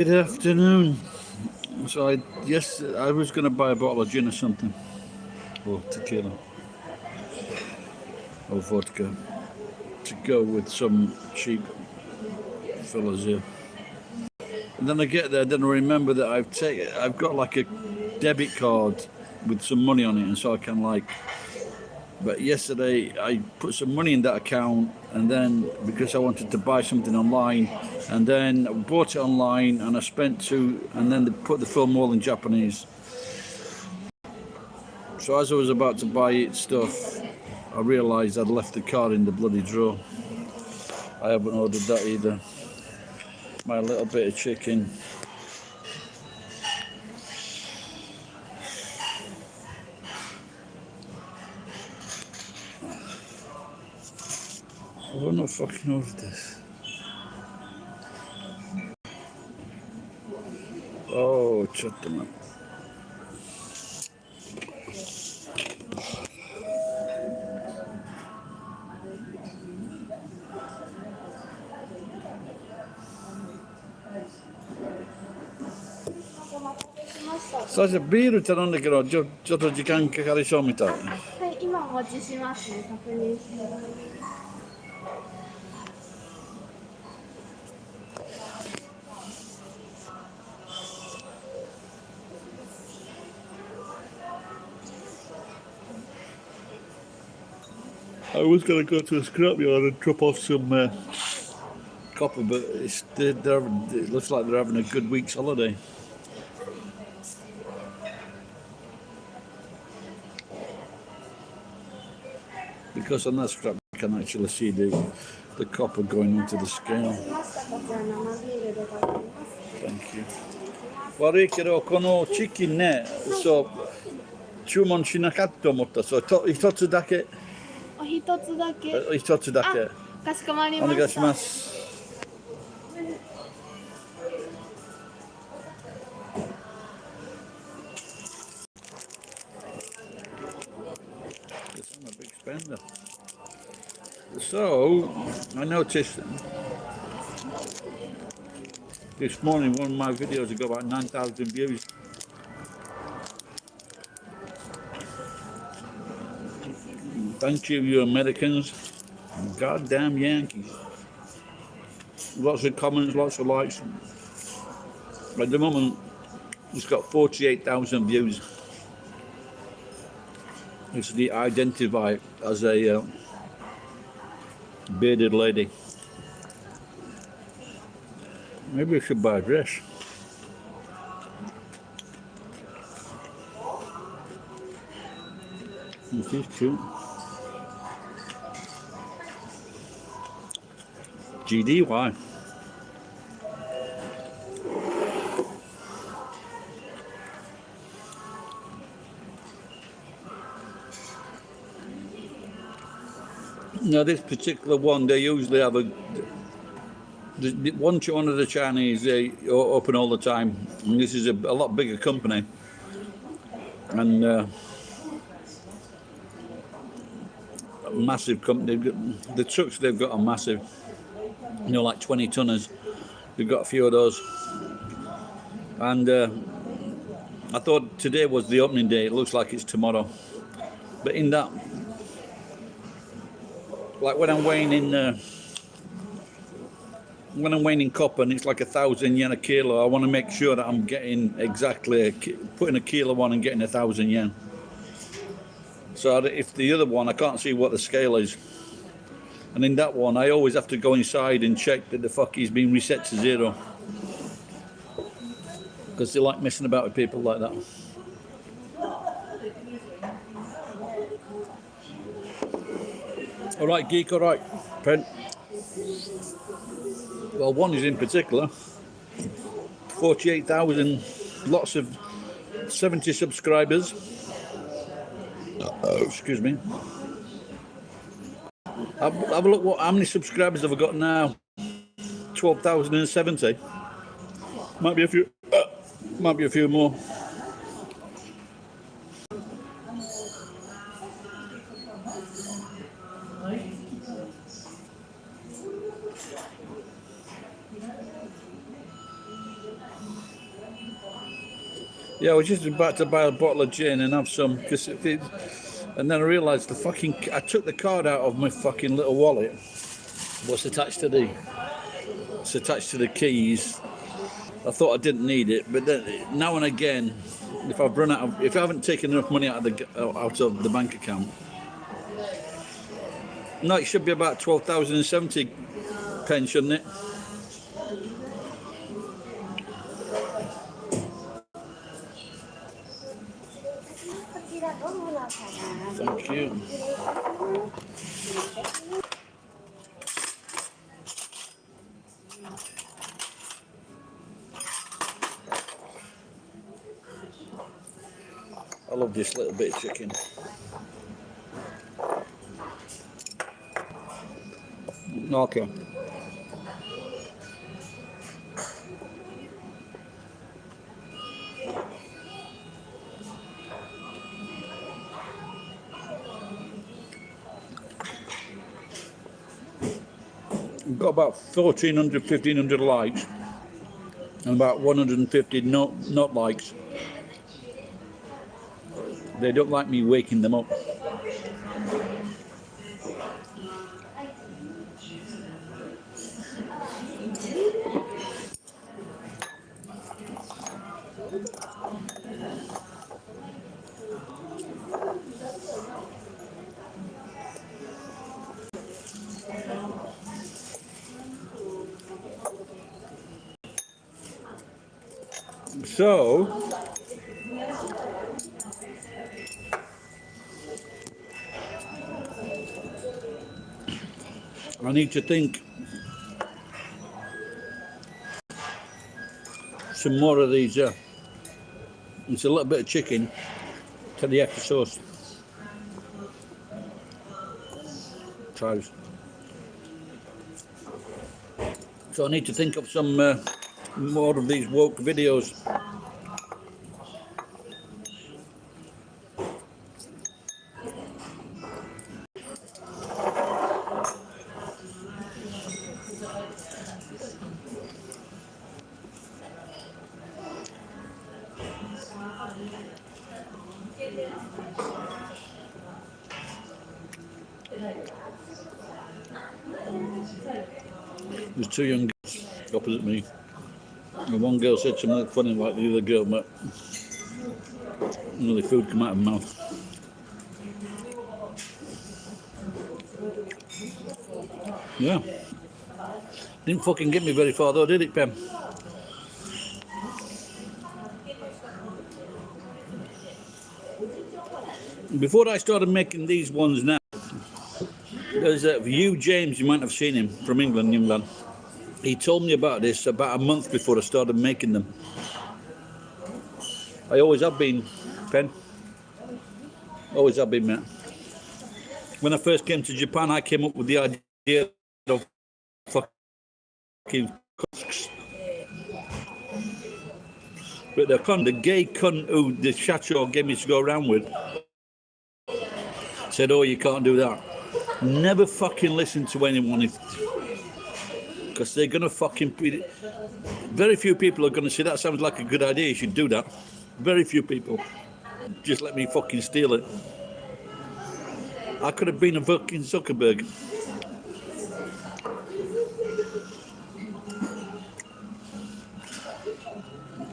Good afternoon. So I was going to buy a bottle of gin or something, or tequila, or vodka, to go with some cheap fellas here. And then I get there, then I remember that I've got like a debit card with some money on it, and so I can like. But yesterday I put some money in that account, and then because I wanted to buy something online, and then I bought it online, and I spent and then they put the film all in Japanese. So as I was about to buy it stuff, I realised I'd left the card in the bloody drawer. I haven't ordered that either. My little bit of chicken. I don't know if I can order this. Oh, shut them up. So I said, ビール頼んだけど、ちょっと時間かかりそうみたい。はい、今お持ちしますね。確認して。I was going to go to a scrapyard and drop off some copper, but it looks like they're having a good week's holiday. Because on that scrap you can actually see the copper going into the scale. Thank you. 悪いけどこのチキンね、そう注文しなかったと思った。そう一つだけ。お一つだけ。一つだけ。かしこまりました。お願いします。I'm a big spender. So I noticed this morning one of my videos has got about 9,000 views. Thank you, you Americans. Goddamn Yankees. Lots of comments, lots of likes. At the moment, it's got 48,000 views. It's the Identifier as a bearded lady. Maybe I should buy a dress. This is cute. GDY. Now this particular one, they usually have one of the Chinese, they open all the time. And this is a lot bigger company. And a massive company. The trucks they've got are massive. You know, like 20 tonners. They've got a few of those. And I thought today was the opening day. It looks like it's tomorrow. But in that, like when I'm weighing in copper and it's like 1,000 yen a kilo, I want to make sure that I'm getting exactly putting a kilo on and getting 1,000 yen. So if the other one, I can't see what the scale is. And in that one, I always have to go inside and check that the fucky's been reset to 0. Because they like messing about with people like that. All right, geek, all right, Pen. Well, one is in particular, 48,000, lots of 70 subscribers. Excuse me. Have a look. How many subscribers have I got now? 12,070. Might be a few. Might be a few more. Yeah, I was just about to buy a bottle of gin and have some, and then I realised I took the card out of my fucking little wallet. What's attached to it's attached to the keys. I thought I didn't need it, but then now and again, if I haven't taken enough money out of the bank account, no, it should be about 12,070 pence, shouldn't it? Thank you. I love this little bit of chicken. Okay. We've got about 1,400, 1,500 likes and about 150 not likes. They don't like me waking them up. So, I need to think some more of these. It's a little bit of chicken to the extra sauce. Try this. So I need to think of some more of these woke videos. There's two young girls opposite me. And one girl said something funny like the other girl, but the food come out of her mouth. Yeah. Didn't fucking get me very far though, did it, Pam? Before I started making these ones now, there's Hugh James, you might have seen him, from England, young lad. He told me about this about a month before I started making them. I always have been, Pen. Always have been, mate. When I first came to Japan, I came up with the idea of fucking cusks. But the gay cunt who the chateau gave me to go around with said, oh, you can't do that. Never fucking listen to anyone because they're going to fucking... Very few people are going to say, that sounds like a good idea, you should do that. Very few people. Just let me fucking steal it. I could have been a fucking Zuckerberg.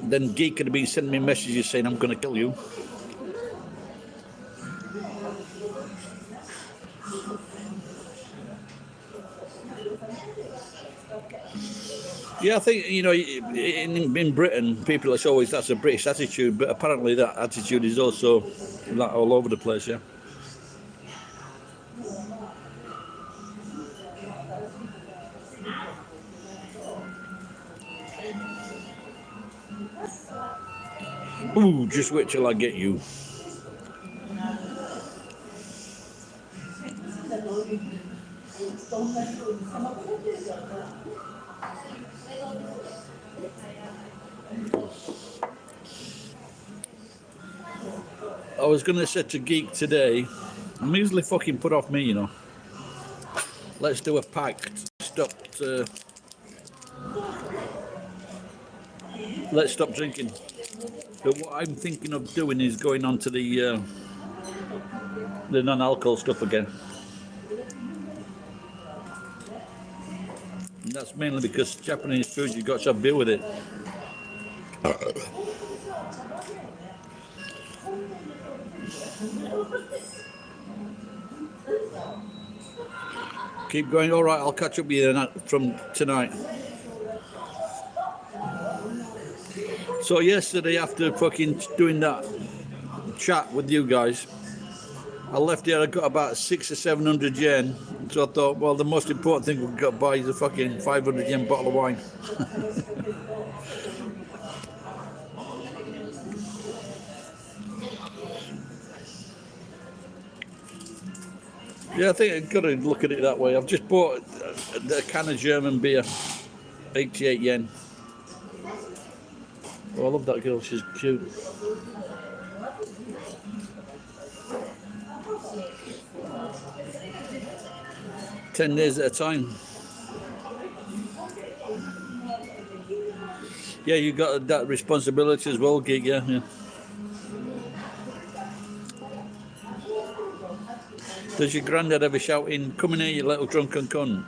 Then Geek could have been sending me messages saying, I'm going to kill you. Yeah, I think, in Britain, people, that's a British attitude, but apparently that attitude is also like all over the place, yeah. Ooh, just wait till I get you. I was going to say to Geek today, I'm easily fucking put off me, you know. Let's do a pact. Let's stop drinking. But what I'm thinking of doing is going on to the non-alcohol stuff again. And that's mainly because Japanese food, you've got to have beer with it. Keep going. All right, I'll catch up with you from tonight. So yesterday, after fucking doing that chat with you guys, I left here. I got about 600 or 700 yen. So I thought, well, the most important thing we've got to buy is a fucking 500 yen bottle of wine. Yeah, I think I've got to look at it that way. I've just bought a can of German beer, 88 yen. Oh, I love that girl, she's cute. "10 days at a time." Yeah, you got that responsibility as well, Geek, yeah. Does your granddad ever shout in, "Come in here, you little drunken cunt"?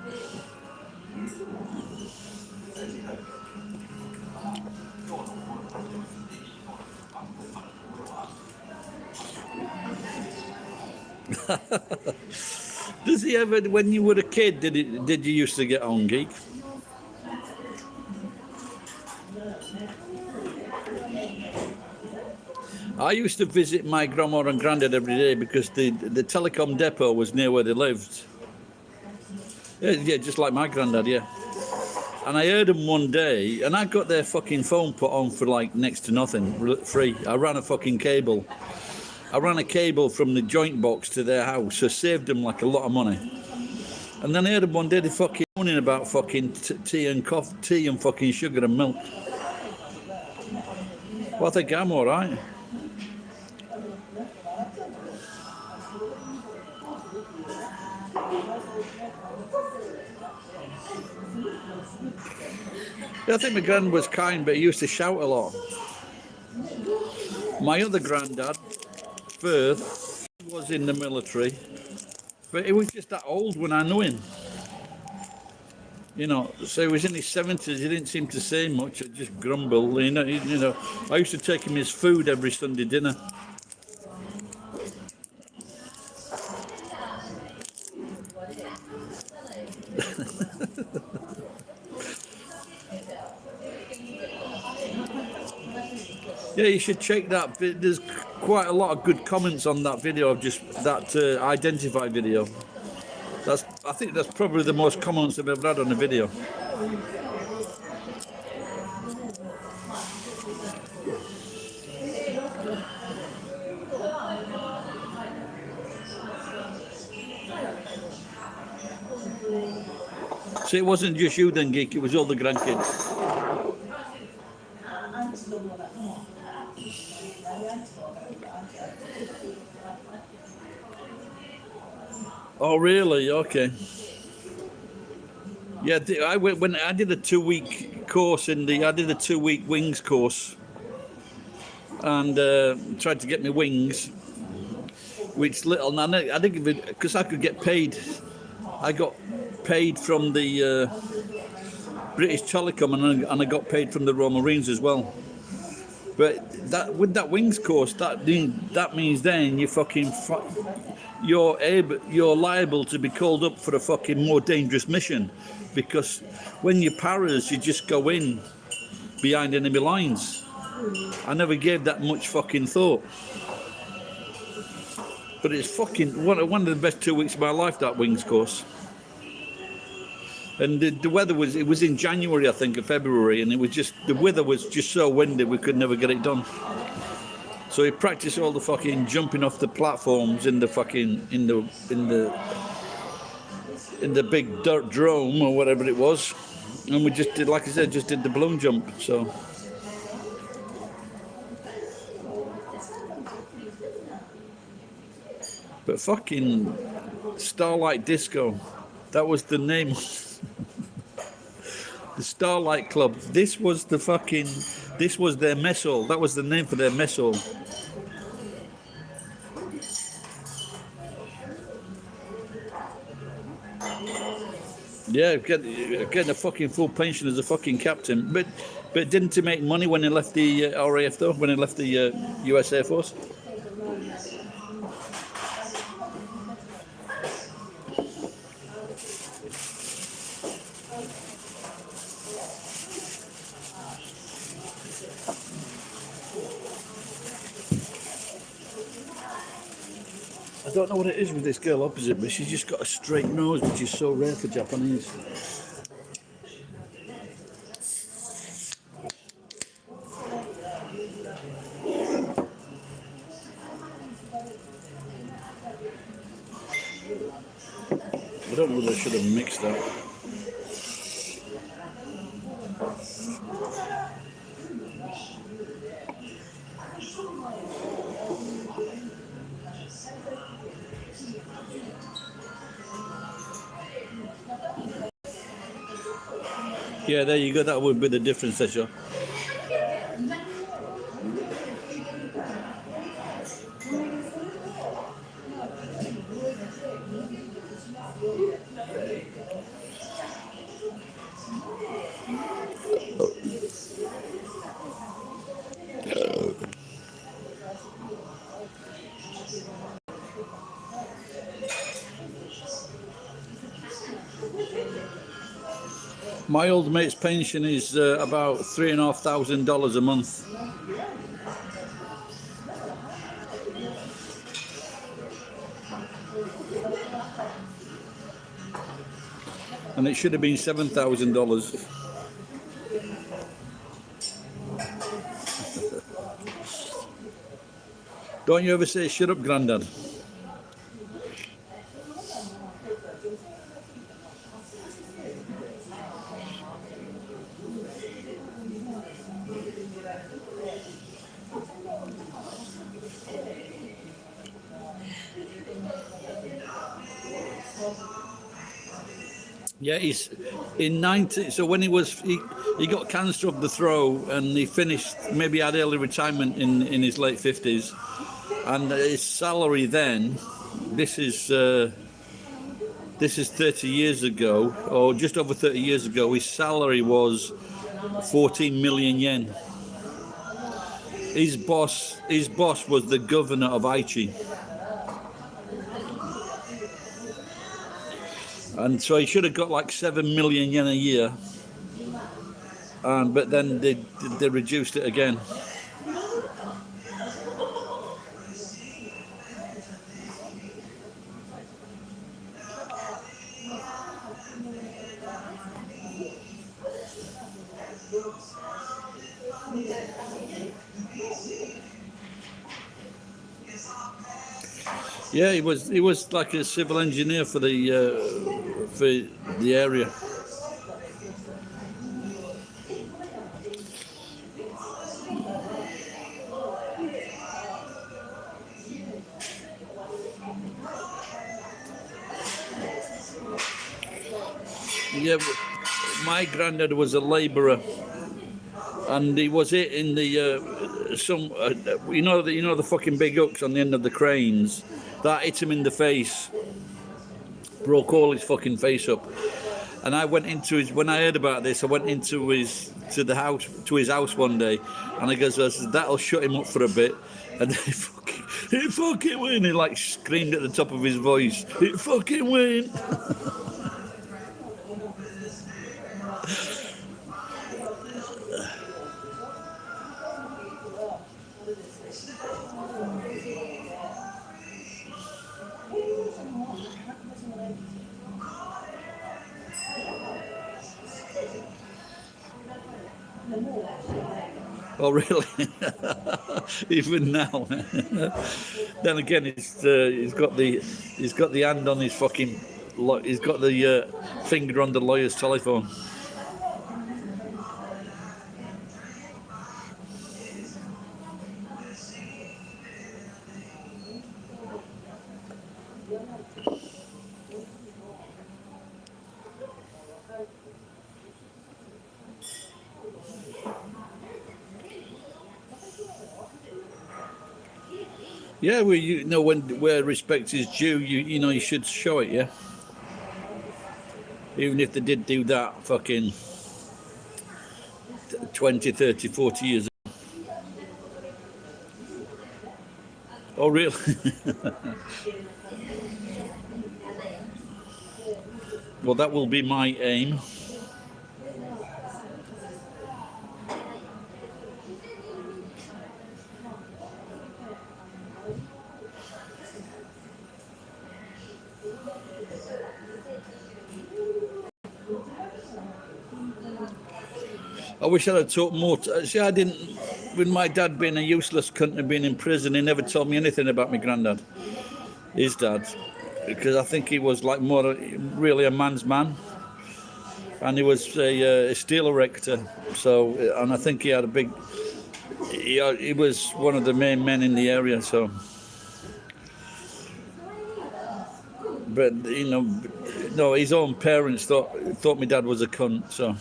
Does he ever, when you were a kid, did you used to get on, Geek? I used to visit my grandma and granddad every day because the telecom depot was near where they lived. Yeah, just like my granddad, yeah. And I heard them one day, and I got their fucking phone put on for like next to nothing, free. I ran a fucking cable. I ran a cable from the joint box to their house, so saved them like a lot of money. And then I heard them one day, they fucking moaning about fucking tea and fucking sugar and milk. Well, I think I'm all right. Yeah, I think my granddad was kind, but he used to shout a lot. My other granddad, Firth, was in the military, but he was just that old when I knew him. You know, so he was in his 70s. He didn't seem to say much. He'd just grumble. You know, I used to take him his food every Sunday dinner. Yeah, you should check that. There's quite a lot of good comments on that video of just that Identifier video. I think that's probably the most comments I've ever had on a video. So it wasn't just you then, Geek, it was all the grandkids. Oh, really? Okay. Yeah, I went when I did a 2-week course I did a 2-week wings course, and tried to get my wings, which little, and I think because I could get paid, I got paid from the British Telecom, and I got paid from the Royal Marines as well. But that with that wings course, that means then you're liable to be called up for a fucking more dangerous mission, because when you're paras, you just go in behind enemy lines. I never gave that much fucking thought, but it's fucking one of the best 2 weeks of my life, that wings course. And the weather it was in January, I think, or February, and the weather was just so windy we could never get it done. So we practiced all the fucking jumping off the platforms in the fucking in the big dirt drome or whatever it was, and we just did, like I said, just did the balloon jump. So. But fucking Starlight Disco, that was the name. The Starlight Club. This was the fucking This was their mess hall. That was the name for their mess hall. Yeah, getting a fucking full pension as a fucking captain. But didn't he make money when he left the RAF though? When he left the US Air Force? I don't know what it is with this girl opposite me. She's just got a straight nose, which is so rare for Japanese. I don't know whether I should have mixed that. Yeah, there you go. That would be the difference, Sasha. My old mate's pension is about $3,500 a month. And it should have been $7,000. Don't you ever say shut up, Grandad? Yeah, he's in 90. So when he got cancer of the throat and he finished, maybe had early retirement in his late 50s, and his salary then, this is 30 years ago, or just over 30 years ago, his salary was 14 million yen. His boss was the governor of Aichi. And so he should have got like 7 million yen a year. But then they reduced it again. Yeah, he was like a civil engineer for the area. Yeah, my granddad was a labourer, and he was hit in the you know the fucking big hooks on the end of the cranes that hit him in the face, broke all his fucking face up. And I went into when I heard about this, I went into his house one day, and I goes, that'll shut him up for a bit. And it fucking went. He like screamed at the top of his voice, it fucking went. Oh really? Even now. Then again, he's got the hand on his fucking. He's got the finger on the lawyer's telephone. Yeah, well, you know, where respect is due, you know, you should show it, yeah? Even if they did do that fucking 20, 30, 40 years ago. Oh, really? Well, that will be my aim. I wish I'd have taught more. See, I didn't. With my dad being a useless cunt and being in prison, he never told me anything about my granddad, his dad, because I think he was like more really a man's man, and he was a steel erector. So, and I think he had a big. He was one of the main men in the area. So, but you know, no, his own parents thought my dad was a cunt. So.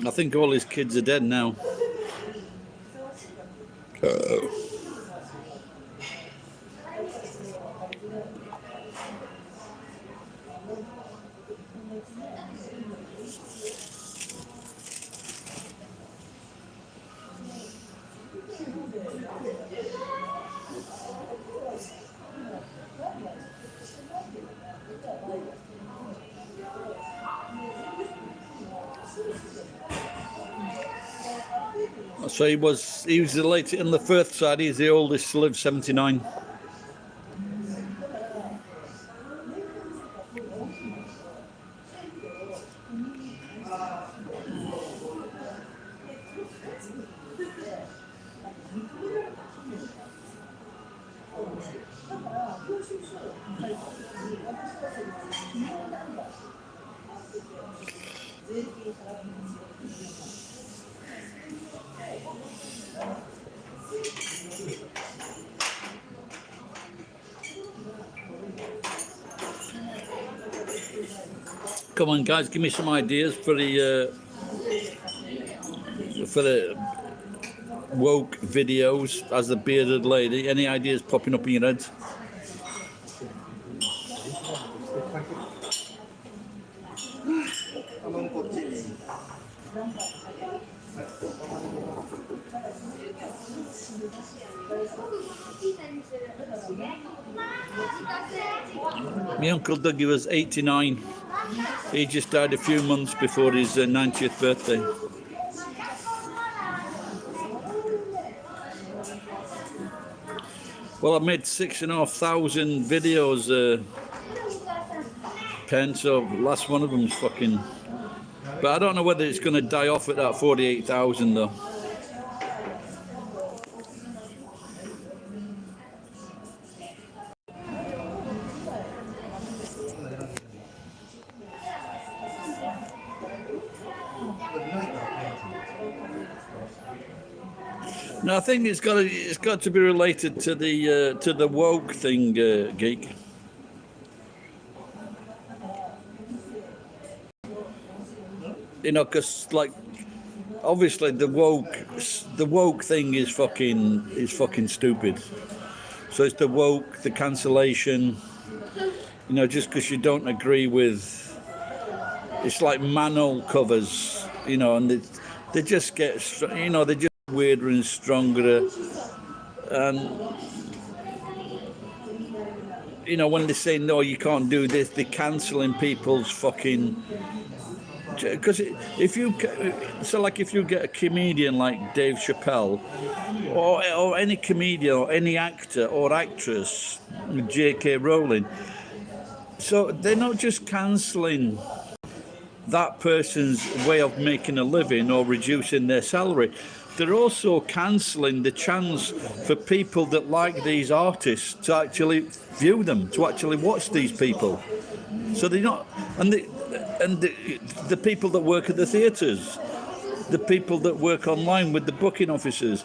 I think all his kids are dead now. So he was the latest on the Firth side. He's the oldest to live, 79. Come on, guys, give me some ideas for the woke videos as the bearded lady. Any ideas popping up in your heads? My Uncle Dougie was 89. He just died a few months before his 90th birthday. Well, I've made 6,500 videos, Pen, so last one of them's fucking... But I don't know whether it's going to die off at that 48,000 though. No, I think it's got to be related to the woke thing, Geek. You know, because like obviously the woke thing is fucking stupid. So it's the woke, the cancellation. You know, just because you don't agree with, it's like manhole covers. You know, and they just get, you know, they just weirder and stronger, and you know when they say no, you can't do this, they're cancelling people's fucking. Because if you get a comedian like Dave Chappelle, or any comedian or any actor or actress, J.K. Rowling, so they're not just cancelling that person's way of making a living or reducing their salary. they're also cancelling the chance for people that like these artists to actually view them, to actually watch these people. So they're not, and the people that work at the theatres, the people that work online with the booking officers,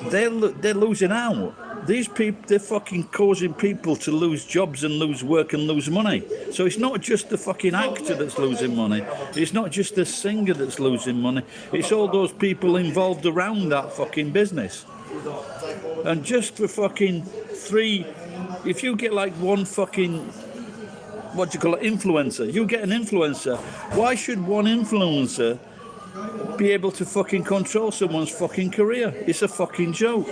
they're losing out. These people, they're fucking causing people to lose jobs and lose work and lose money. So it's not just the fucking actor that's losing money. It's not just the singer that's losing money. It's all those people involved around that fucking business. And just for fucking three, if you get like one fucking, what do you call it, influencer, you get an influencer. Why should one influencer be able to fucking control someone's fucking career? It's a fucking joke.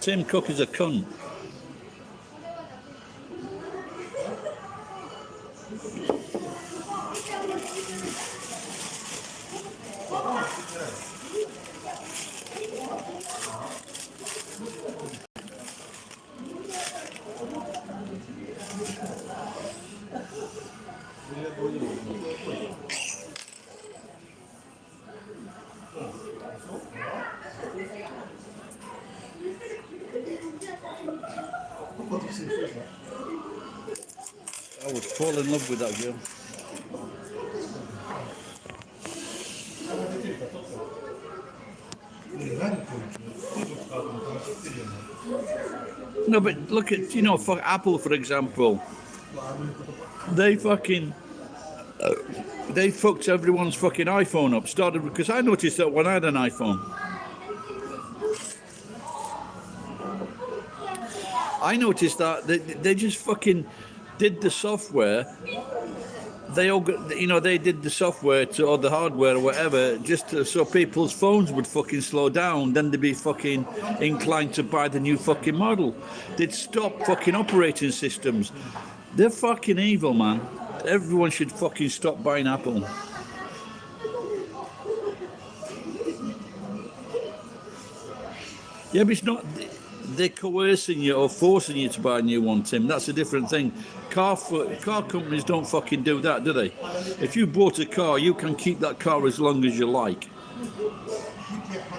Tim Cook is a cunt. I would fall in love with that girl. No, but look at, you know, for Apple, for example, they fucking, they fucked everyone's fucking iPhone up. Started because I noticed that when I had an iPhone. I noticed that they just fucking did the software. They all got, you know, they did the software to, or the hardware or whatever, just to, so people's phones would fucking slow down. Then they'd be fucking inclined to buy the new fucking model. They'd stop fucking operating systems. They're fucking evil, man. Everyone should fucking stop buying Apple. Yeah, but it's not. They're coercing you or forcing you to buy a new one, Tim. That's a different thing. Car companies don't fucking do that, do they? If you bought a car, you can keep that car as long as you like.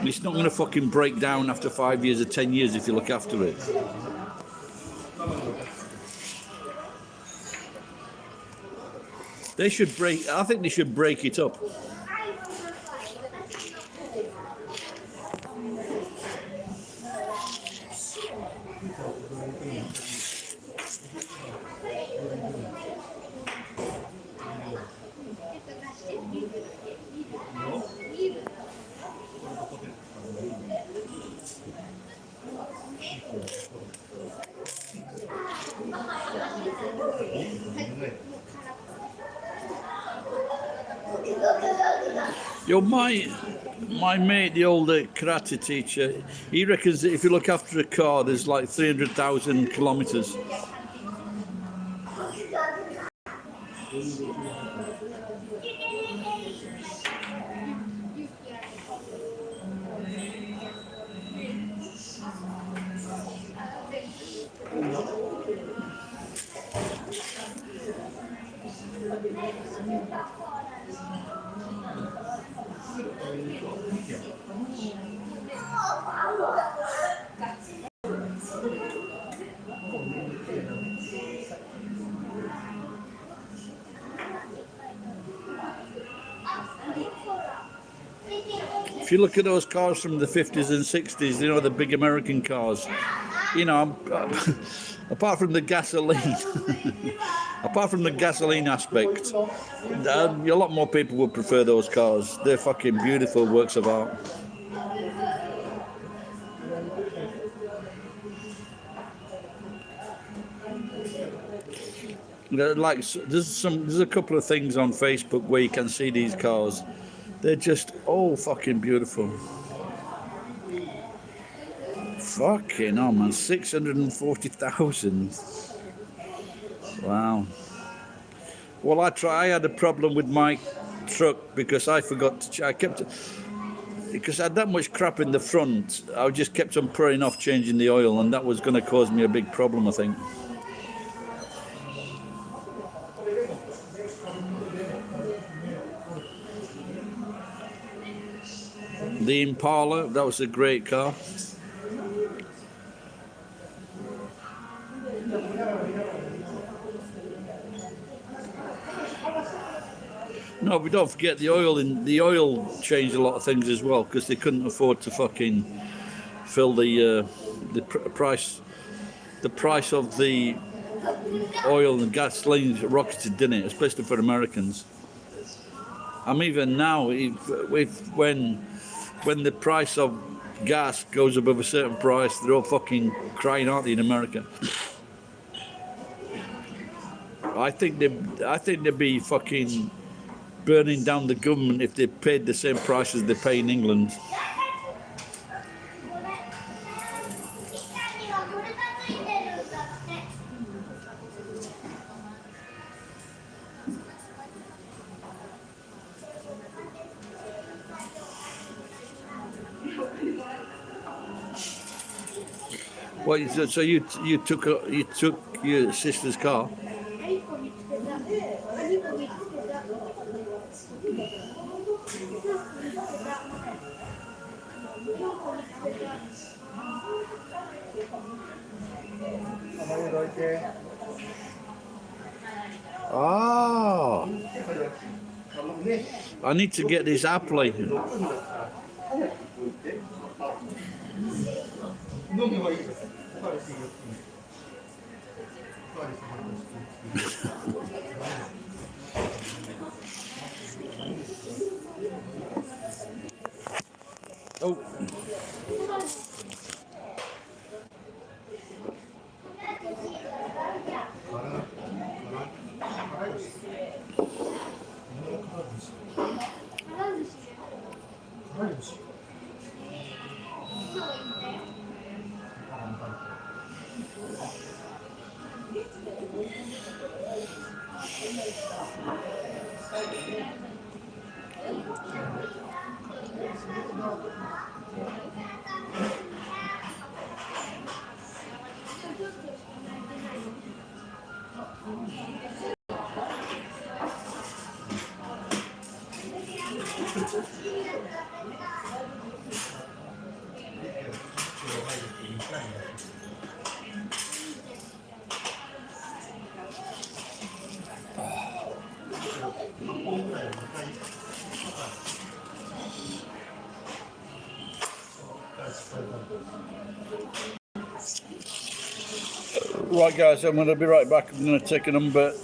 It's not going to fucking break down after 5 years or 10 years if you look after it. They should break. I think they should break it up. Yo, my mate, the old karate teacher, he reckons that if you look after a car, there's like 300,000 kilometers. If you look at those cars from the 50s and 60s, you know, the big American cars, you know, apart from the gasoline, apart from the gasoline aspect, a lot more people would prefer those cars. They're fucking beautiful works of art. Like, there's a couple of things on Facebook where you can see these cars. They're just all fucking beautiful. Fucking oh man, 640,000. Wow. Well, I had a problem with my truck because I forgot to. because I had that much crap in the front, I just kept on putting off changing the oil, and that was going to cause me a big problem, I think. The Impala, that was a great car. No, but don't forget the oil. The oil changed a lot of things as well because they couldn't afford to fucking fill the price. The price of the oil and gasoline rocketed, didn't it? Especially for Americans. Even now, when the price of gas goes above a certain price, they're all fucking crying, aren't they, in America? I think they'd be fucking burning down the government if they paid the same price as they pay in England. Well, so you took your sister's car. Ah, I need to get this Apple. Oh. Right, guys, I'm going to be right back. I'm going to take a number.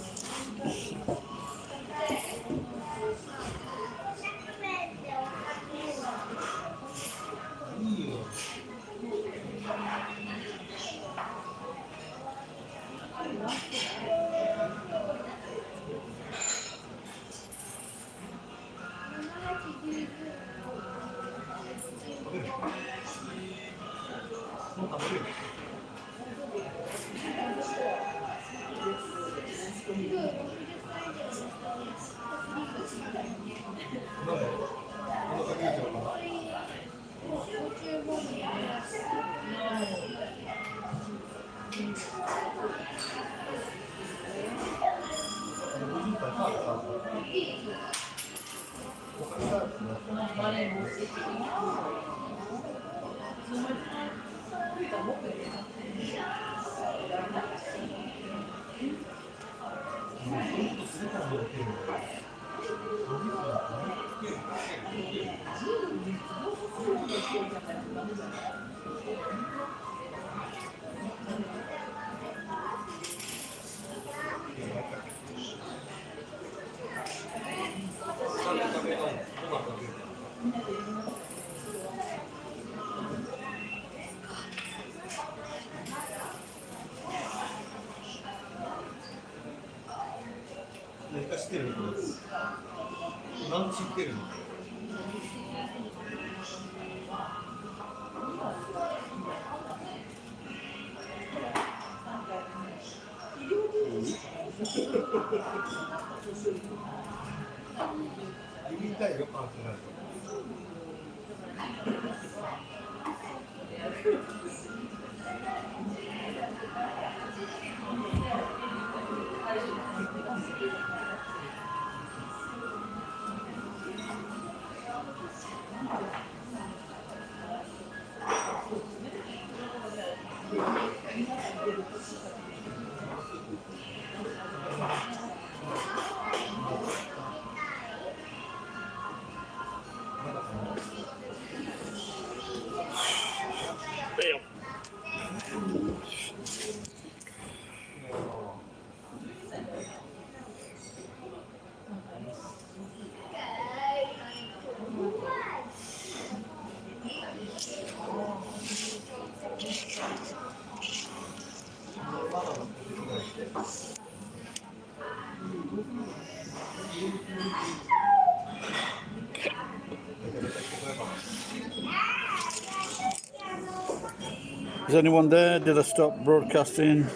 Is anyone there? Did I stop broadcasting?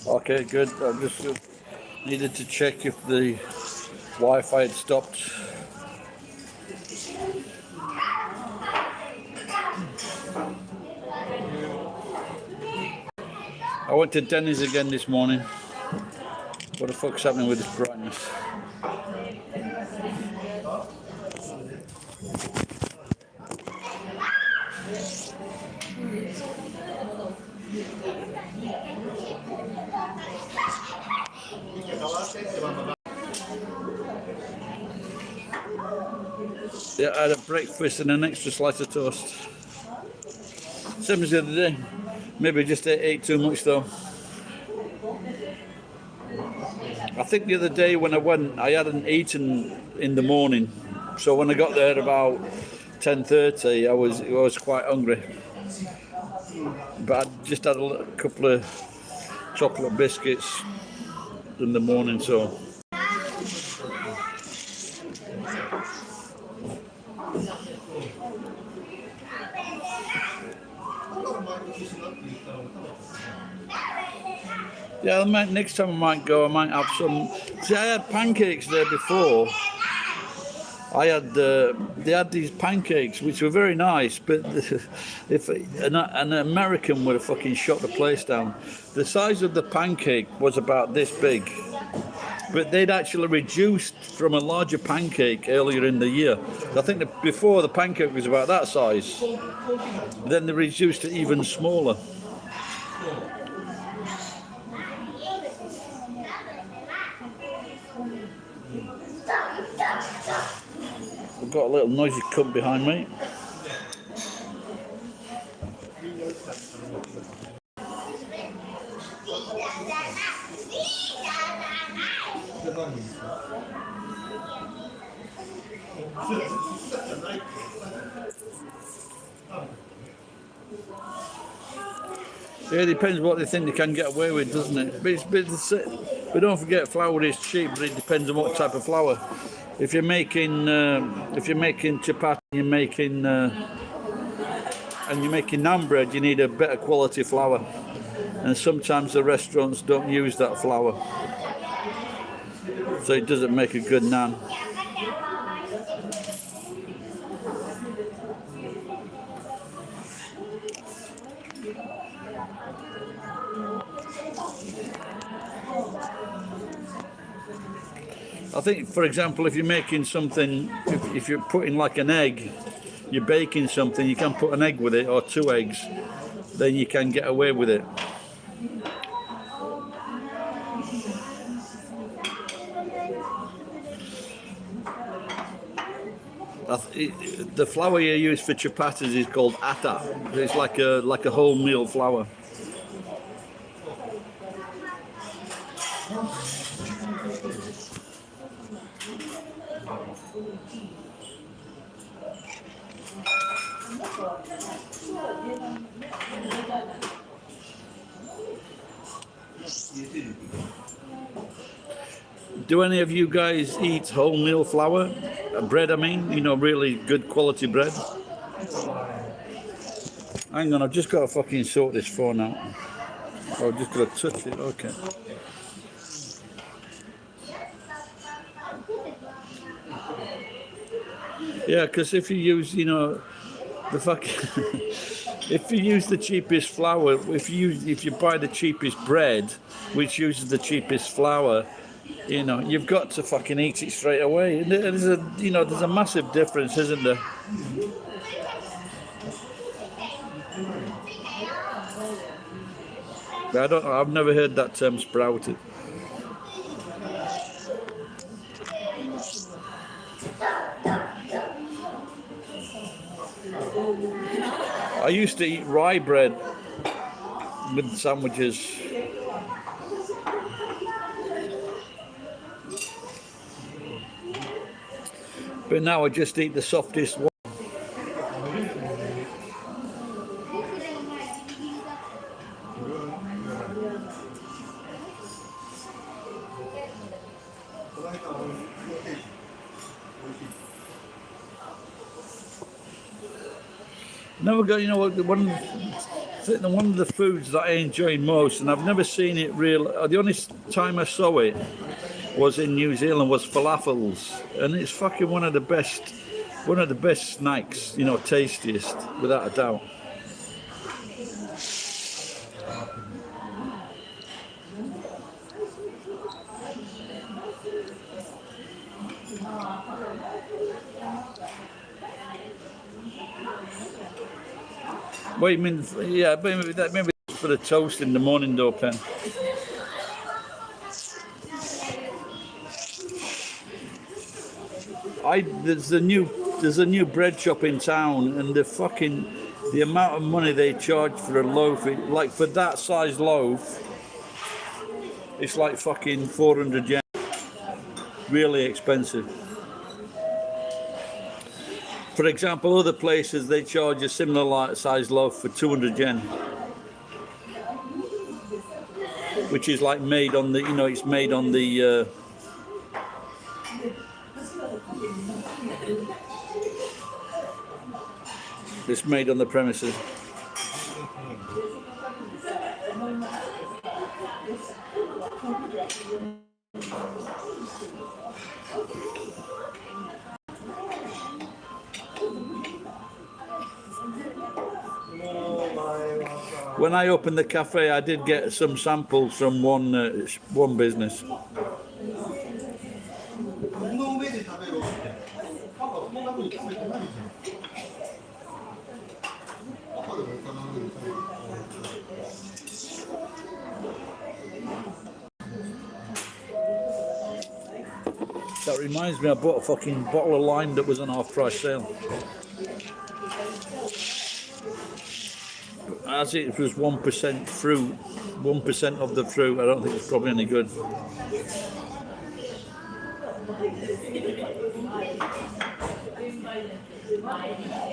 Okay, good. I just needed to check if the Wi-Fi had stopped. I went to Denny's again this morning. What the fuck's happening with this brightness? Yeah, I had a breakfast and an extra slice of toast. Same as the other day. Maybe just ate too much though. I think the other day when I went, I hadn't eaten in the morning. So when I got there about 10:30, I was quite hungry. But I just had a couple of chocolate biscuits in the morning, so. Yeah, next time I might go, I might have some. See, I had pancakes there before. They had these pancakes which were very nice, but if an American would have fucking shot the place down. The size of the pancake was about this big, but they'd actually reduced from a larger pancake earlier in the year. I think that before the pancake was about that size, then they reduced it even smaller. I've got a little noisy cunt behind me. Yeah, it depends what they think they can get away with, doesn't it? But don't forget, flour is cheap, but it depends on what type of flour. If you're making chapati, you're making naan bread, you need a better quality flour, and sometimes the restaurants don't use that flour, so it doesn't make a good naan. I think, for example, if you're making something, if you're putting like an egg, you're baking something, you can put an egg with it or 2 eggs, then you can get away with it. The flour you use for chapatis is called atta. It's like a wholemeal flour. Do any of you guys eat wholemeal flour? Bread, I mean, really good quality bread? Hang on, I've just got to fucking sort this phone out. Oh, I've just got to touch it, okay. Yeah, because if you use, you know, the fucking, if you use the cheapest flour, if you buy the cheapest bread, which uses the cheapest flour, you know, you've got to fucking eat it straight away. And there's a, you know, there's a massive difference, isn't there? I don't. I've never heard that term sprouted. I used to eat rye bread with sandwiches. But now I just eat the softest one. Never got, you know what, one of the foods that I enjoy most, and I've never seen it real, the only time I saw it was in New Zealand, was falafels. And it's fucking one of the best snacks, you know, tastiest, without a doubt. What you mean? Yeah, maybe for the toast in the morning, though, Pen. There's a new bread shop in town, and the amount of money they charge for a loaf, like for that size loaf, it's like fucking 400 yen. Really expensive. For example, other places they charge a similar size loaf for 200 yen, which is like made on the, you know, it's made on the. It's made on the premises. When I opened the cafe, I did get some samples from one business. That reminds me, I bought a fucking bottle of lime that was on half-price sale. As it was 1% fruit, 1% of the fruit, I don't think it's probably any good.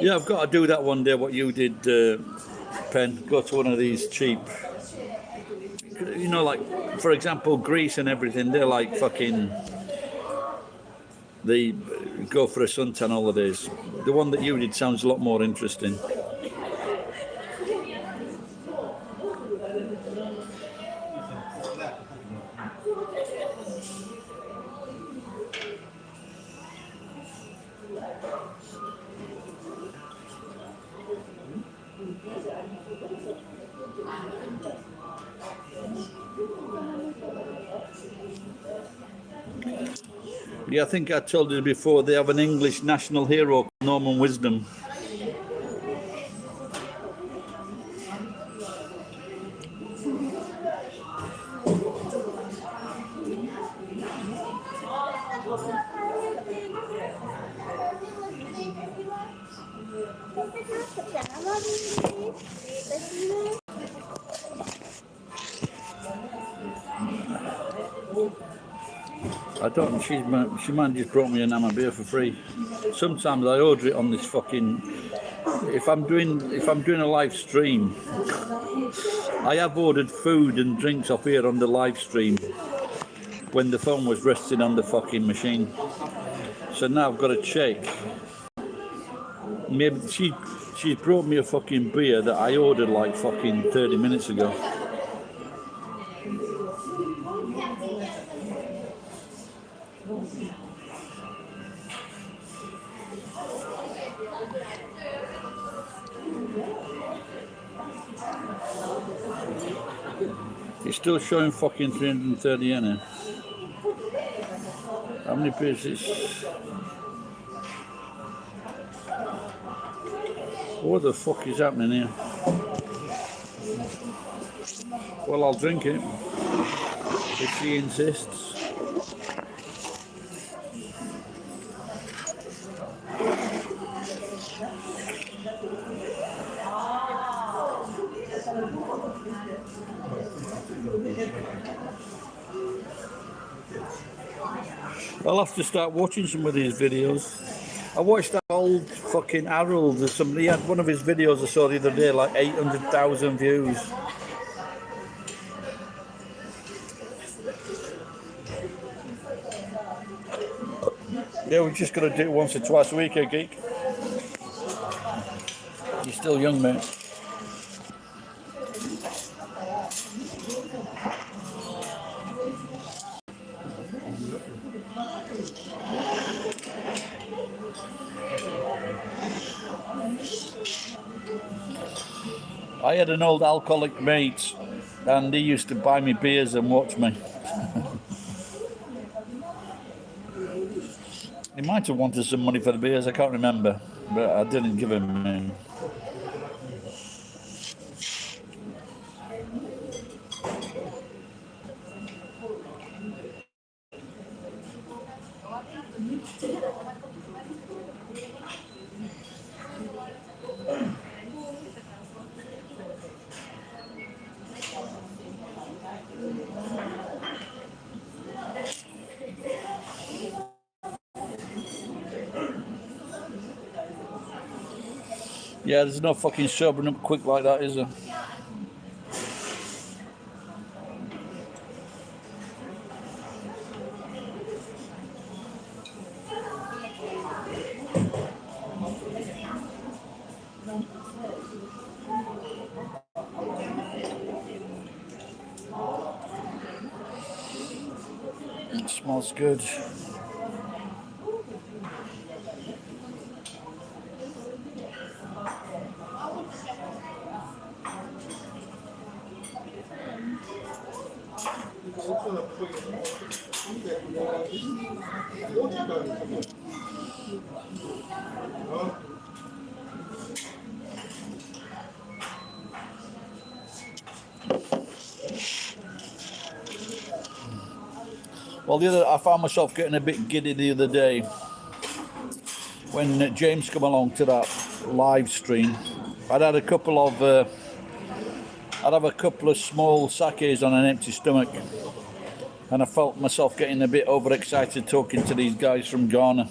Yeah, I've got to do that one day, what you did, Pen. Go to one of these cheap, you know, like, for example, Greece and everything, they're like fucking, they go for a suntan holidays. The one that you did sounds a lot more interesting. Yeah, I think I told you before, they have an English national hero, Norman Wisdom. I don't. She might have just brought me an Amma beer for free. Sometimes I order it on this fucking. If I'm doing a live stream, I have ordered food and drinks off here on the live stream when the phone was resting on the fucking machine. So now I've got to check. Maybe she's brought me a fucking beer that I ordered like fucking 30 minutes ago. It's still showing fucking 330 yen. How many pieces? What the fuck is happening here? Well, I'll drink it if she insists. I'll have to start watching some of these videos. I watched that old fucking Harold or somebody. He had one of his videos I saw the other day, like 800,000 views. Yeah, we're just gonna do it once or twice a week, eh, geek? You're still young, mate. I had an old alcoholic mate, and he used to buy me beers and watch me. He might have wanted some money for the beers, I can't remember, but I didn't give him any. Yeah, there's no fucking sobering up quick like that, is there? It smells good. Well, I found myself getting a bit giddy the other day when James come along to that live stream. I'd have a couple of small sakes on an empty stomach, and I felt myself getting a bit overexcited talking to these guys from Ghana.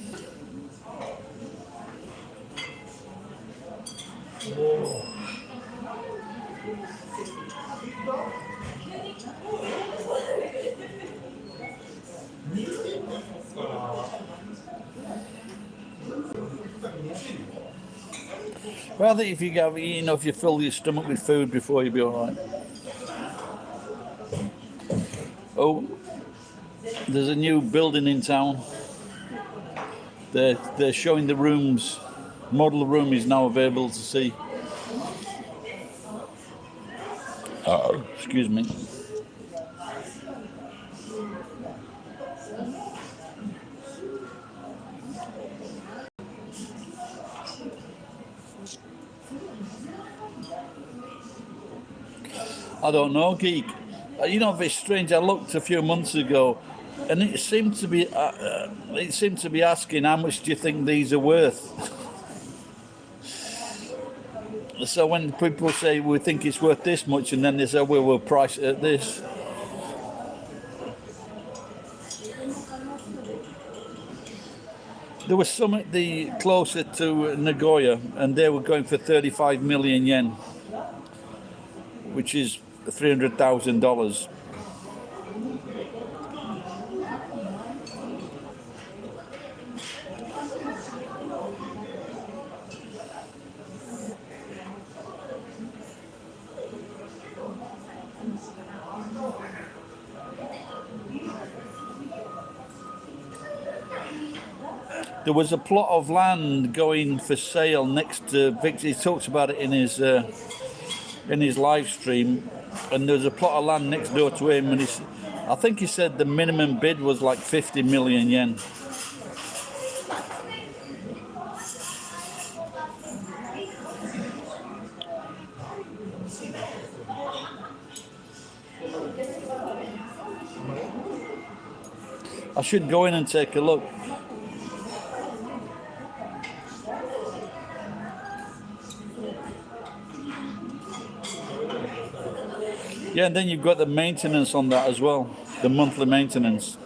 Well, I think if you fill your stomach with food before, you'll be all right. Oh, there's a new building in town. They're showing the rooms. Model room is now available to see. Excuse me. I don't know, geek. You know, it's strange. I looked a few months ago, and it seemed to be asking how much do you think these are worth. So when people say we think it's worth this much, and then they say we'll price it at this. There was some at the closer to Nagoya, and they were going for 35 million yen, which is $300,000. There was a plot of land going for sale next to Victor. He talks about it in his live stream, and there was a plot of land next door to him, and I think he said the minimum bid was like 50 million yen. I should go in and take a look. Yeah, and then you've got the maintenance on that as well, the monthly maintenance.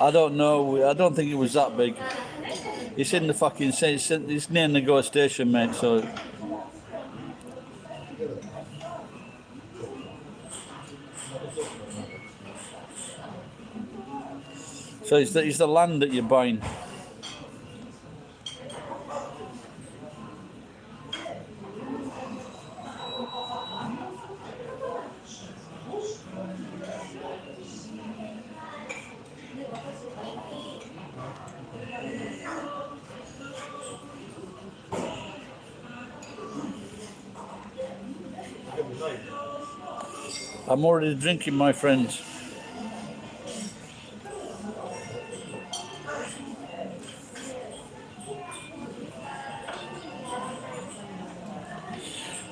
I don't know. I don't think it was that big. It's in the fucking. It's near Nagoya Station, mate. So. So it's the land that you're buying. I'm already drinking, my friends.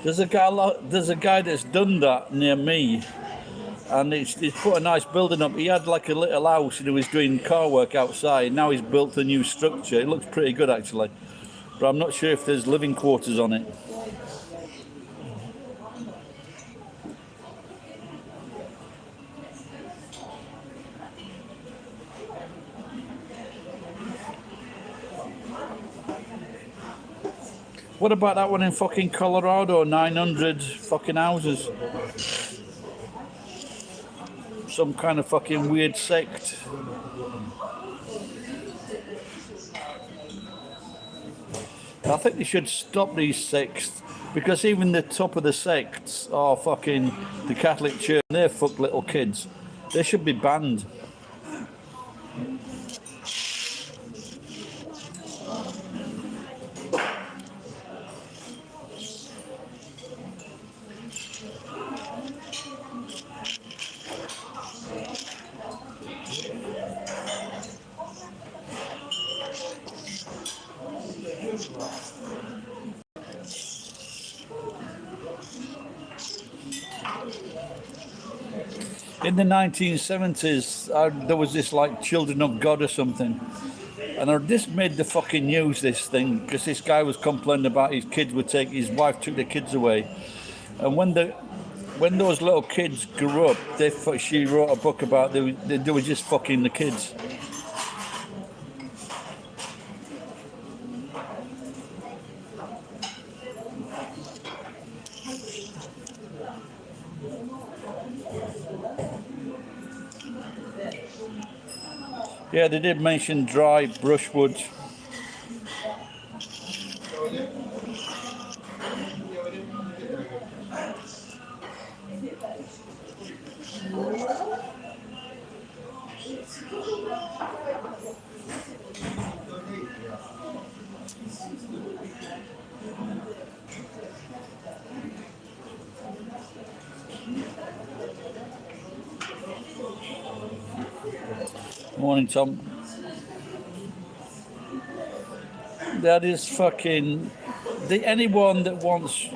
There's a guy that's done that near me, and he's put a nice building up. He had like a little house and he was doing car work outside. Now he's built a new structure. It looks pretty good actually, but I'm not sure if there's living quarters on it. What about that one in fucking Colorado? 900 fucking houses. Some kind of fucking weird sect. I think they should stop these sects, because even the top of the sects are fucking the Catholic Church. They're fuck little kids. They should be banned. In the 1970s, there was this like Children of God or something, and this made the fucking news, this thing, because this guy was complaining about his kids his wife took the kids away, and when those little kids grew up, she wrote a book about they were just fucking the kids. Yeah, they did mention dry brushwood. Morning, Tom. That is fucking... anyone that wants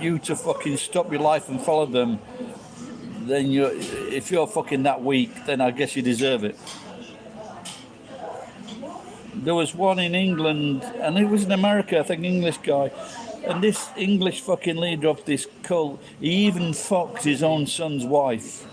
you to fucking stop your life and follow them, then if you're fucking that weak, then I guess you deserve it. There was one in England, and it was in America, I think, English guy, and this English fucking leader of this cult, he even fucked his own son's wife.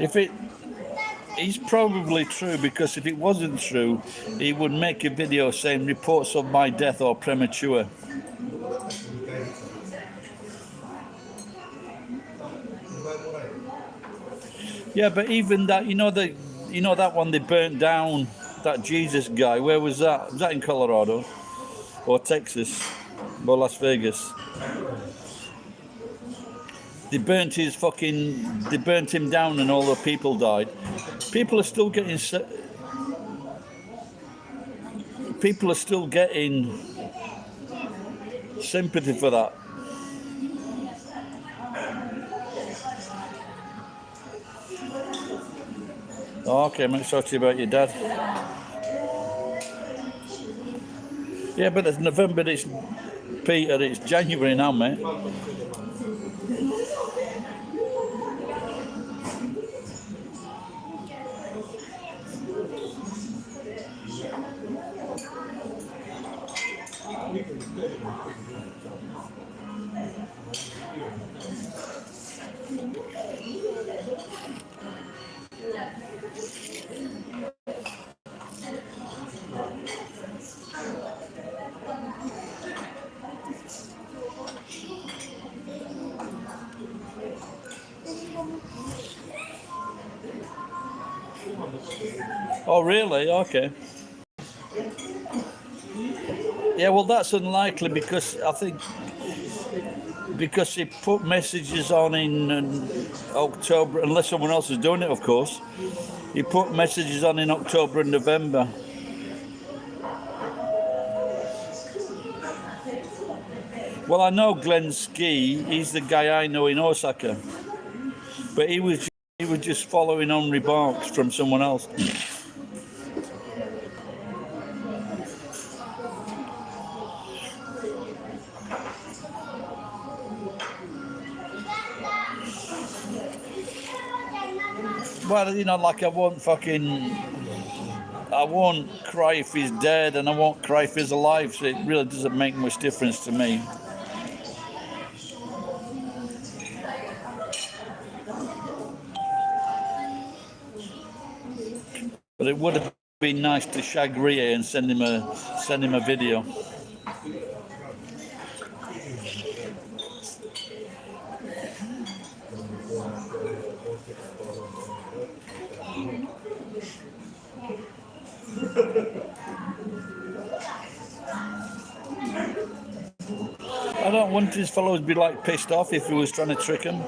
If it is probably true, because if it wasn't true, he would make a video saying reports of my death are premature. Yeah, but even that, you know that one they burnt down, that Jesus guy. Where was that? Was that in Colorado or Texas or Las Vegas? They burnt him down, and all the people died. People are still getting sympathy for that. Oh, okay, I'm not talk to you about your dad. Yeah, but it's November, it's Peter, it's January now, mate. Oh, really? Okay. Yeah, well, that's unlikely, because I think because he put messages on in October, unless someone else is doing it, of course. He put messages on in October and November. Well, I know Glenn Ski. He's the guy I know in Osaka, but he was just following on remarks from someone else. Well, you know, like I won't cry if he's dead, and I won't cry if he's alive, so it really doesn't make much difference to me. But it would have been nice to shag Ria and send him a video. I don't want his fellows to be like pissed off if he was trying to trick him.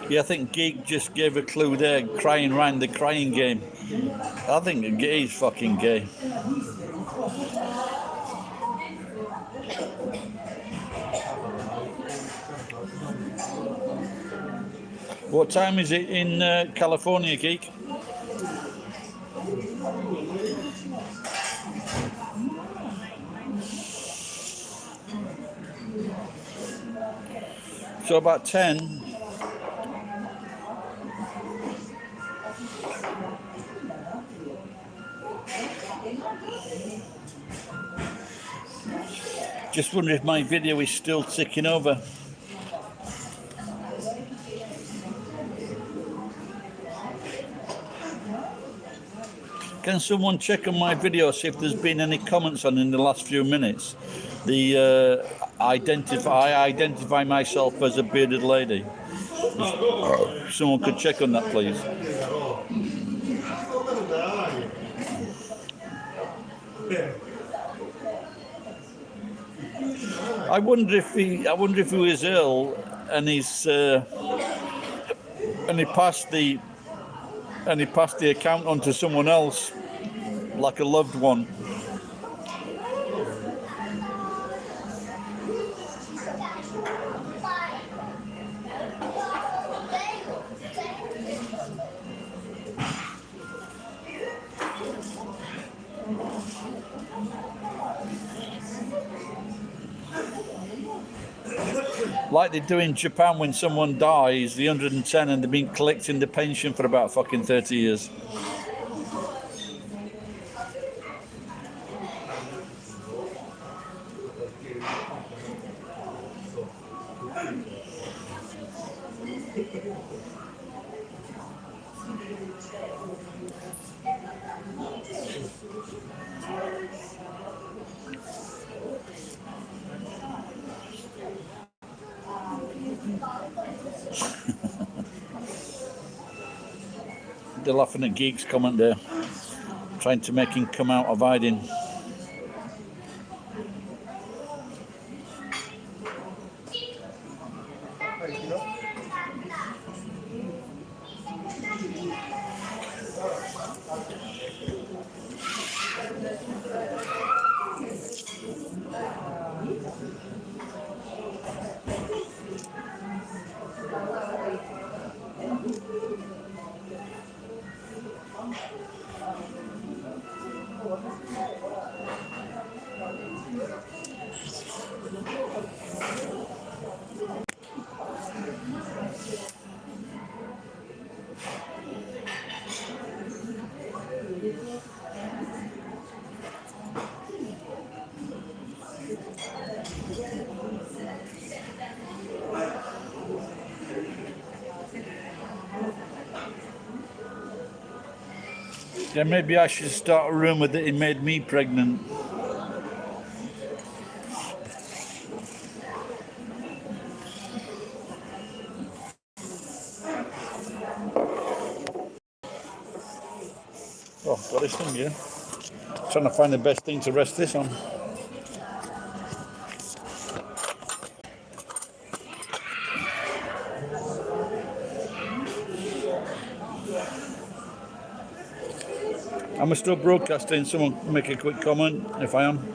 Yeah, I think Geek just gave a clue there, crying around the crying game. I think he's fucking gay. What time is it in California, Geek? So about 10. Just wonder if my video is still ticking over. Can someone check on my video, see if there's been any comments on in the last few minutes? The I identify myself as a bearded lady. If someone could check on that, please. I wonder if he was ill and he passed the account on to someone else, like a loved one. Like they do in Japan when someone dies, the 110, and they've been collecting the pension for about fucking 30 years. They're laughing at Geek's comment there, trying to make him come out of hiding. Yeah, maybe I should start a rumor that he made me pregnant. Oh, got this thing, yeah. Trying to find the best thing to rest this on. Am I still broadcasting? Someone make a quick comment if I am.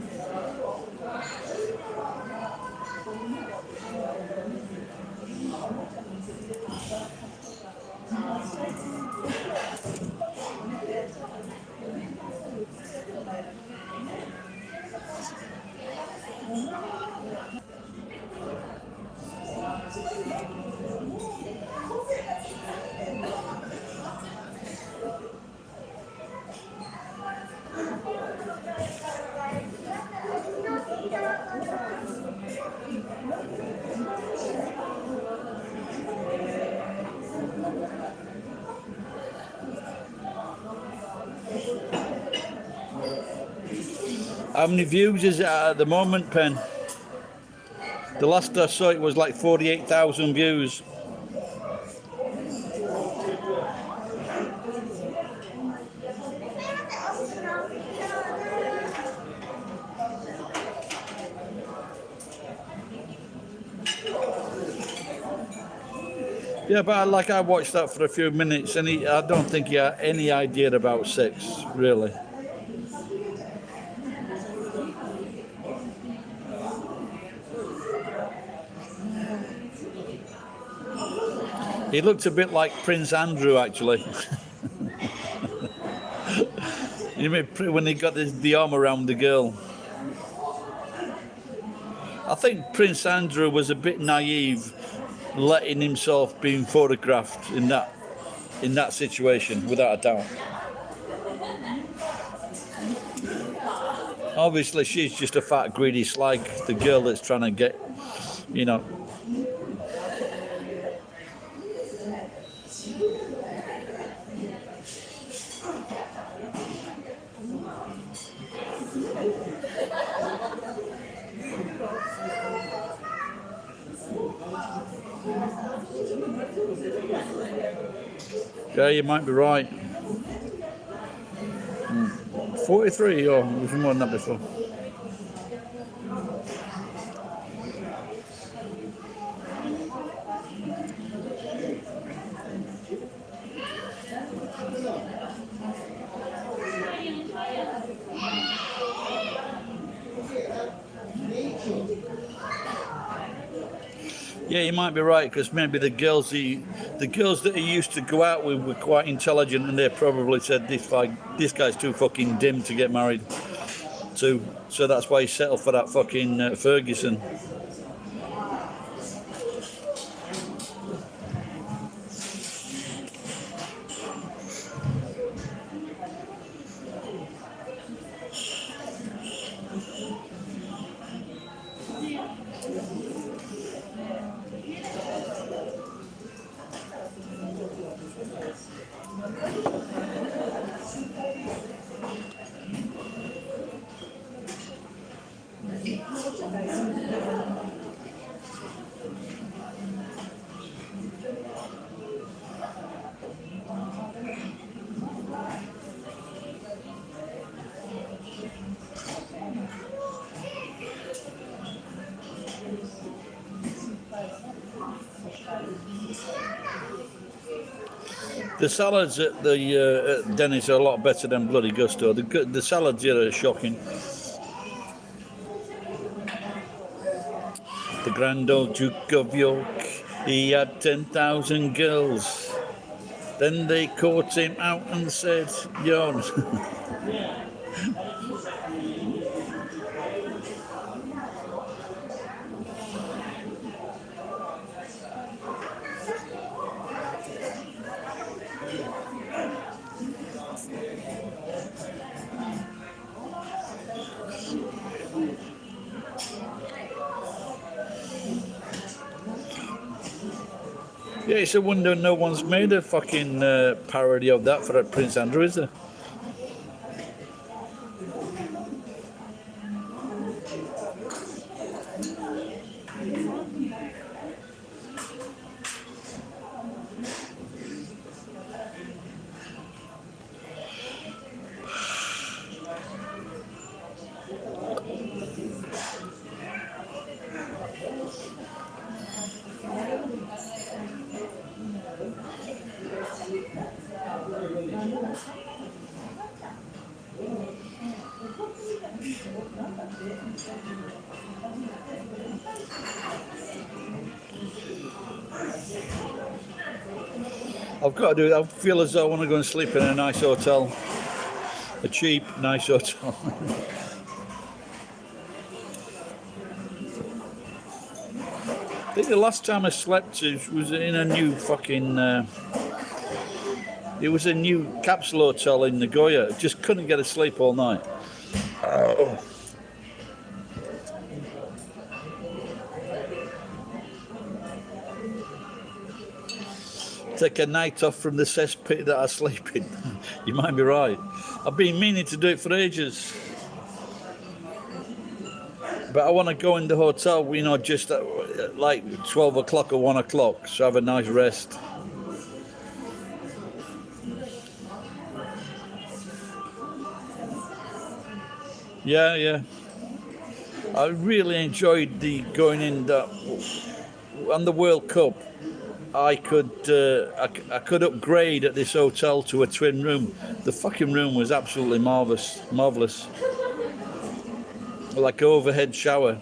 How many views is it at the moment, Pen? The last I saw it was like 48,000 views. Yeah, but I watched that for a few minutes, and I don't think he had any idea about sex, really. He looked a bit like Prince Andrew, actually. You mean when he got the arm around the girl? I think Prince Andrew was a bit naive, letting himself being photographed in that situation, without a doubt. Obviously, she's just a fat, greedy slag, the girl that's trying to get, you know. Yeah, you might be right. 43 or it was more than that before. Yeah, you might be right because maybe the girls that he used to go out with were quite intelligent, and they probably said this guy's too fucking dim to get married to, so that's why he settled for that fucking Ferguson. The salads at the at Denny's are a lot better than bloody Gusto. The salads here are shocking. The Grand Old Duke of York, he had 10,000 girls. Then they caught him out and said, "Yawn." Yeah, it's a wonder no one's made a fucking parody of that for Prince Andrew, is there? I've got to do it. I feel as though I want to go and sleep in a nice hotel. A cheap, nice hotel. I think the last time I slept was in a new fucking... it was a new capsule hotel in Nagoya. Just couldn't get to sleep all night. Oh. Take a night off from the cesspit that I sleep in. You might be right. I've been meaning to do it for ages. But I want to go in the hotel, you know, just at like 12 o'clock or 1 o'clock, so have a nice rest. Yeah, yeah. I really enjoyed the going in that on the World Cup. I could upgrade at this hotel to a twin room. The fucking room was absolutely marvelous, like an overhead shower.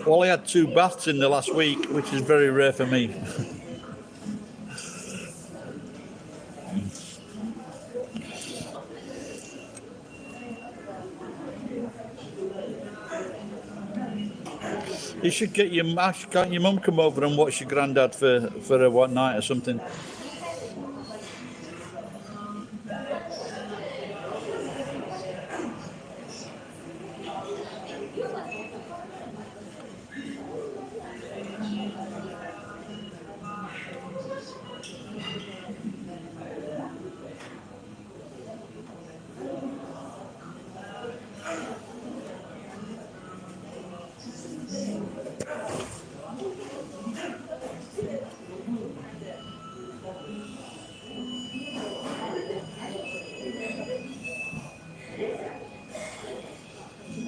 Well, I had 2 baths in the last week, which is very rare for me. You should get your can't your mum come over and watch your granddad for a what night or something?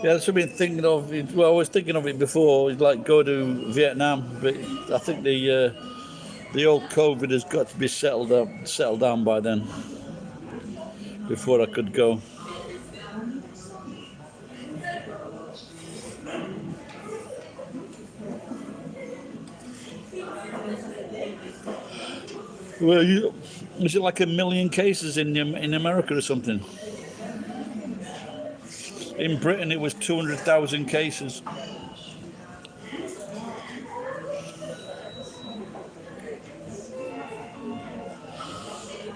Yeah, that's what I've been thinking of. Well, I was thinking of it before. Like go to Vietnam, but I think the old COVID has got to be settled down by then before I could go. Well, is it like 1 million cases in America or something? In Britain, it was 200,000 cases.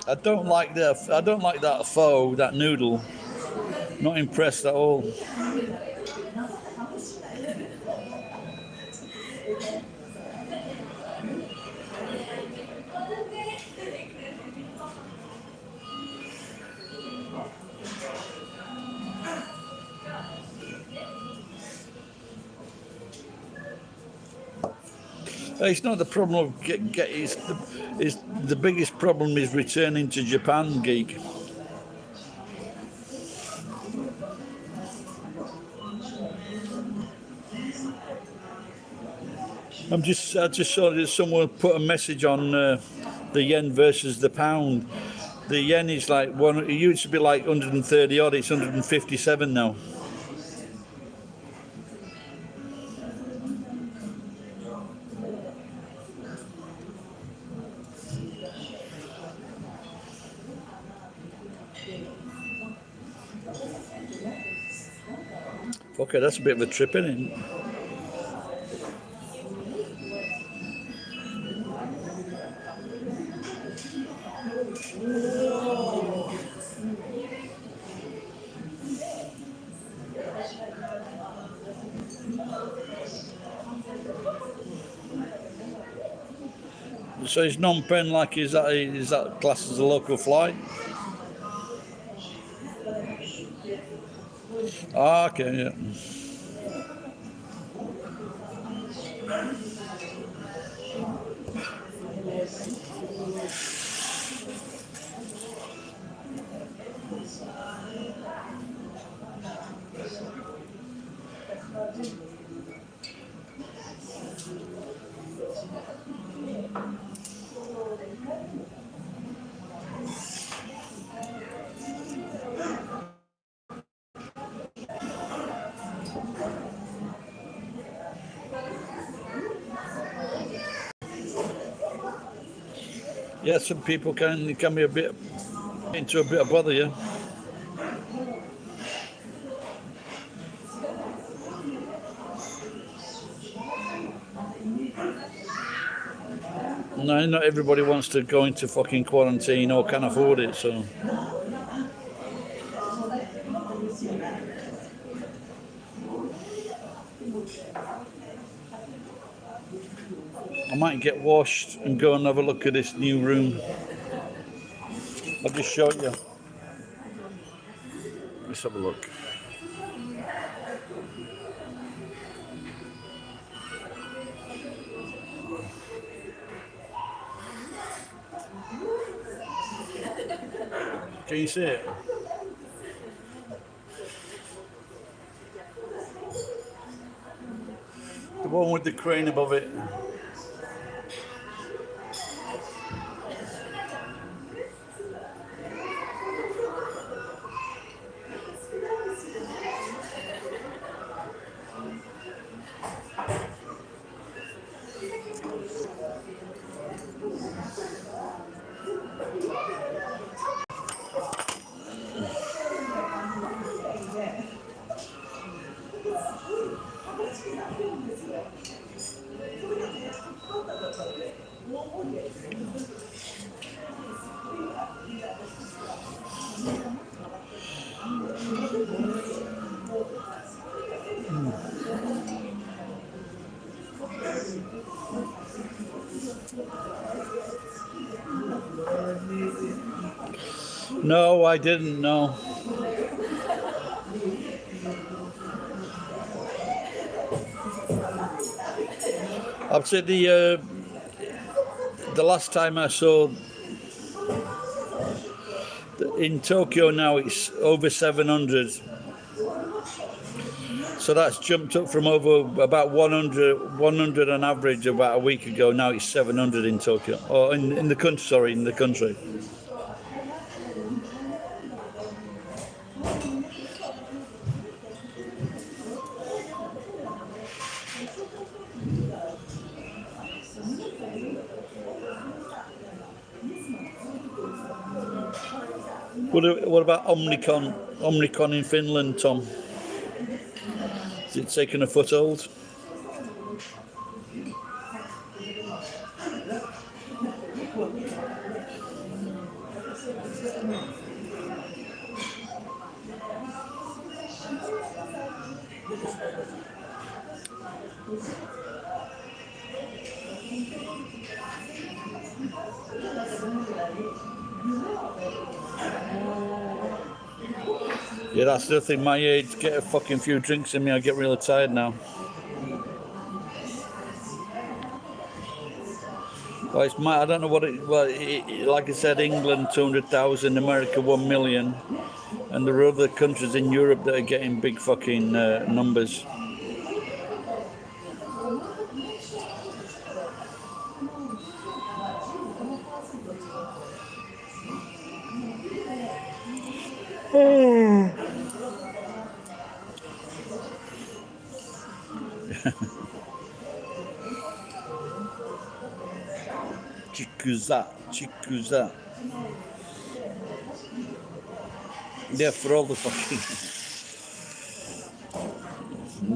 I don't like that. I don't like that pho, that noodle. Not impressed at all. It's not the problem of it's the biggest problem is returning to Japan, geek. I just saw that someone put a message on the yen versus the pound. The yen is like it used to be like 130 odd. It's 157 now. Okay, that's a bit of a trip, isn't it? So is Phnom Penh like is that classed as a local flight? Ah, okay, yeah. Yeah, some people can be a bit into a bit of bother, yeah. No, not everybody wants to go into fucking quarantine or can afford it, so I might get washed and go and have a look at this new room. I'll just show you. Let's have a look. Can you see it? The one with the crane above it. No, I didn't know. I'd say the last time I saw in Tokyo now it's over 700. So that's jumped up from over about 100 on average about a week ago. Now it's 700 in Tokyo, or in the country. Sorry, in the country. What about Omnicon? Omnicon in Finland, Tom? Is it taking a foothold? Yeah, that's the thing. My age, get a fucking few drinks in me, I get really tired now. Well, it's I don't know what it. Well, like I said, England 200,000, America 1 million, and there are other countries in Europe that are getting big fucking numbers. Chikuza. Yeah, for all the fucking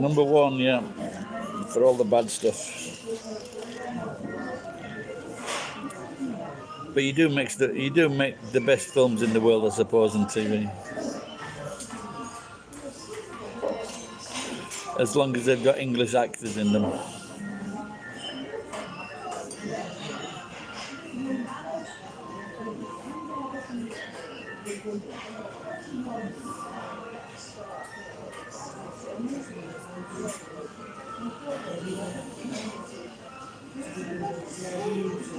number one, yeah, for all the bad stuff. But you do make the best films in the world, I suppose, on TV. As long as they've got English actors in them.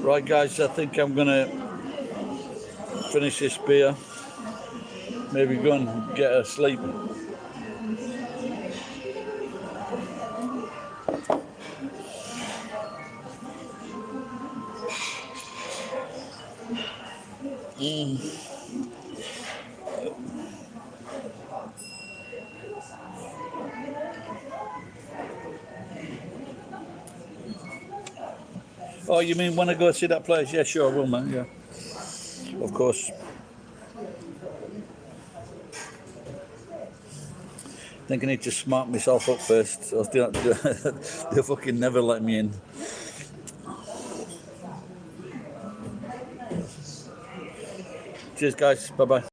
Right, guys, I think I'm gonna finish this beer. Maybe go and get a sleep. Oh, you mean when I go see that place? Yeah, sure, I will, man. Yeah, of course. I think I need to smart myself up first, or they'll fucking never let me in. Cheers, guys. Bye-bye.